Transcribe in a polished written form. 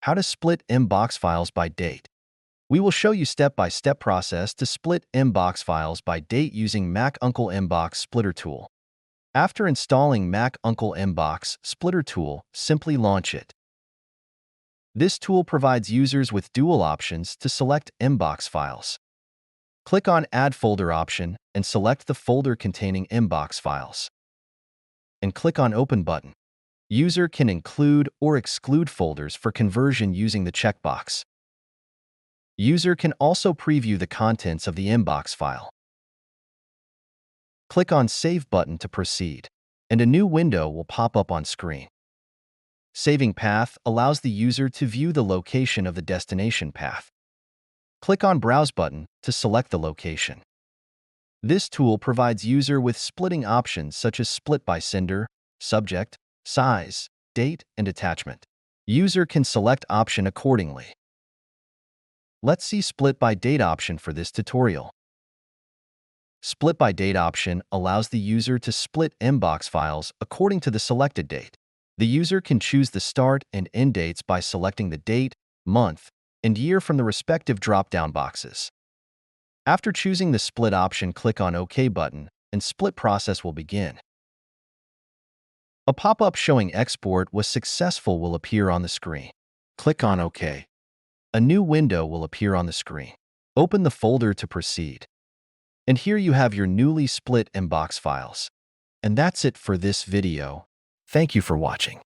how to split MBOX files by date. We will show you step-by-step process to split MBOX files by date using Mac Uncle MBOX Splitter Tool. After installing Mac Uncle MBOX Splitter Tool, simply launch it. This tool provides users with dual options to select MBOX files. Click on Add Folder option and select the folder containing MBOX files. And click on Open button. User can include or exclude folders for conversion using the checkbox. User can also preview the contents of the MBOX file. Click on Save button to proceed, and a new window will pop up on screen. Saving path allows the user to view the location of the destination path. Click on Browse button to select the location. This tool provides user with splitting options such as split by sender, subject, size, date, and attachment. User can select option accordingly. Let's see split by date option for this tutorial. Split by date option allows the user to split MBOX files according to the selected date. The user can choose the start and end dates by selecting the date, month, and year from the respective drop-down boxes. After choosing the split option, click on OK button, and split process will begin. A pop-up showing export was successful will appear on the screen. Click on OK. A new window will appear on the screen. Open the folder to proceed. And here you have your newly split MBOX files. And that's it for this video. Thank you for watching.